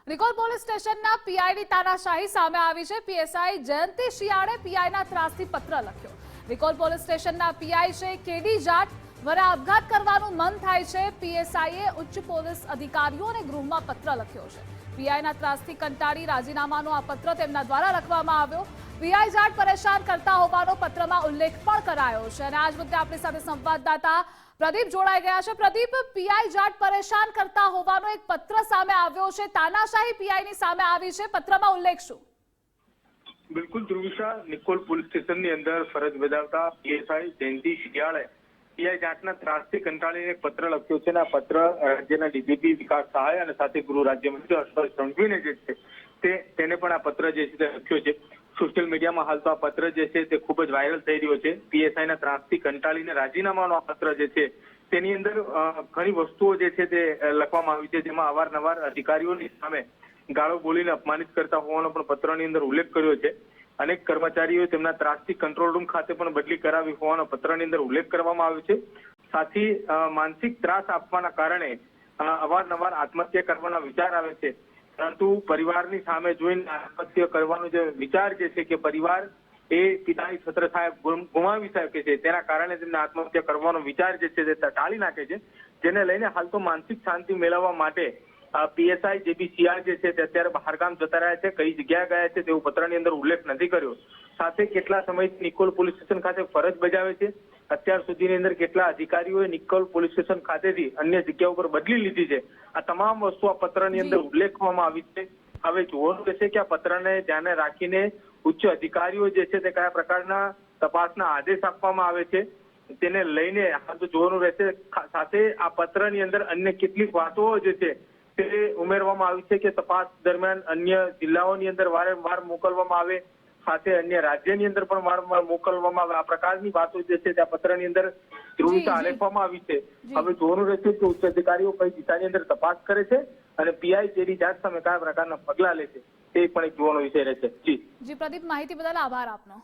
Nikol police સ્ટેશનના પીઆઈની તાનાશાહી સામે આવી છે। પીએસઆઈ જયંતિ શિયાળે પીઆઈના ત્રાસથી પત્ર લખ્યો। નિકોલ પોલીસ સ્ટેશનના પીઆઈ છે કેડી જાટ। વરે આપઘાત કરવાનું મન થાય છે। પીએસઆઈએ ઉચ્ચ પોલીસ અધિકારીઓને ગૃહમાં પત્ર લખ્યો છે। પીઆઈના ત્રાસથી કંટાળી રાજીનામાનો આ પત્ર તેમના દ્વારા લખવામાં આવ્યો। પીઆઈ જાટ પરેશાન કરતા હોવાનો પત્રમાં ઉલ્લેખ પણ કરાયો છે। અને આજ મુદ્દે આપણી સાથે સંવાદદાતા પ્રદીપ જોડાઈ ગયા છે। પ્રદીપ, પીઆઈ જાટ પરેશાન કરતા હોવાનો એક પત્ર સામે આવ્યો છે, તાનાશાહી પીઆઈની સામે આવી છે, પત્રમાં ઉલ્લેખ શું? બિલકુલ ધ્રુવિશા, નિકોલ પોલીસ સ્ટેશનની અંદર ફરજ બજાવતા પીએસઆઈ જયંતિ શિયાળે પીઆઈ જાટના ત્રાસથી કંટાળીને એક પત્ર લખ્યો છે। આ પત્ર રાજ્યના ડીજીપી વિકાસ સહાય અને સાથે ગૃહ રાજ્યમંત્રી હર્ષ સંઘવીને જે છે તેને પણ આ પત્ર જે છે તે લખ્યો છે। સોશિયલ મીડિયામાં હાલ તો આ પત્ર જે છે તે ખૂબ જ વાયરલ થઈ રહ્યો છે। પીએસઆઈના ત્રાસથી કંટાળીને રાજીનામાનો આ પત્ર જે છે તેની અંદર ઘણી વસ્તુઓ જે છે તે લખવામાં આવી છે, જેમાં અવારનવાર અધિકારીઓની સામે ગાળો બોલીને અપમાનિત કરતા હોવાનો પણ પત્રની અંદર ઉલ્લેખ કર્યો છે। અનેક કર્મચારીઓ તેમના ત્રાસથી કંટ્રોલ રૂમ ખાતે પણ બદલી કરાવી હોવાનો પત્રની અંદર ઉલ્લેખ કરવામાં આવ્યો છે। સાથી માનસિક ત્રાસ આપવાના કારણે અવારનવાર આત્મહત્યા કરવાના વિચાર આવે છે, પરંતુ પરિવારની સામે જોઈને આત્મહત્યા કરવાનો જે વિચાર જે છે કે પરિવાર એ પિતાની છત્રછાયા ગુમાવી શકે છે, તેના કારણે તેમને આત્મહત્યા કરવાનો વિચાર જે છે તે ટાળી નાખે છે। જેને લઈને હાલ તો માનસિક શાંતિ મેળવવા માટે પીએસઆઈ જેબી શિયાળ જે છે તે અત્યારે બહારગામ જતા રહ્યા છે। કઈ જગ્યાએ ગયા છે તેવું પત્રની અંદર ઉલ્લેખ નથી કર્યો। સાથે કેટલા સમયથી નિકોલ પોલીસ સ્ટેશન ખાતે ફરજ બજાવે છે, અત્યાર સુધીની અંદર કેટલા અધિકારીઓએ નિકોલ પોલીસ સ્ટેશન ખાતેથી અન્ય જગ્યા ઉપર બદલી લીધી છે, આ તમામ વસ્તુ આ પત્રની અંદર ઉલ્લેખવામાં આવી છે। હવે જોવાનું રહેશે કે આ પત્રને ધ્યાને રાખીને ઉચ્ચ અધિકારીઓ જે છે તે કયા પ્રકારના તપાસના આદેશ આપવામાં આવે છે તેને લઈને હાલ તો જોવાનું રહેશે। સાથે આ પત્રની અંદર અન્ય કેટલીક વાતો જે છે તે ઉમેરવામાં આવી છે કે તપાસ દરમિયાન અન્ય જિલ્લાઓની અંદર વારંવાર મોકલવામાં આવે, સાથે અન્ય રાજ્યની અંદર પણ વારંવાર મોકલવામાં આવે, આ પ્રકારની વાતો જે છે તે આ પત્રની અંદર ધ્રુવીતા આલેખવામાં આવી છે। હવે જોવાનું રહેશે કે ઉચ્ચ અધિકારીઓ કઈ દિશાની અંદર તપાસ કરે છે અને પીઆઈ જેડી જાટ સામે કયા પ્રકારના પગલા લે છે તે પણ એક જોવાનો વિષય રહેશે। જી પ્રદીપ, માહિતી બદલ આભાર આપનો।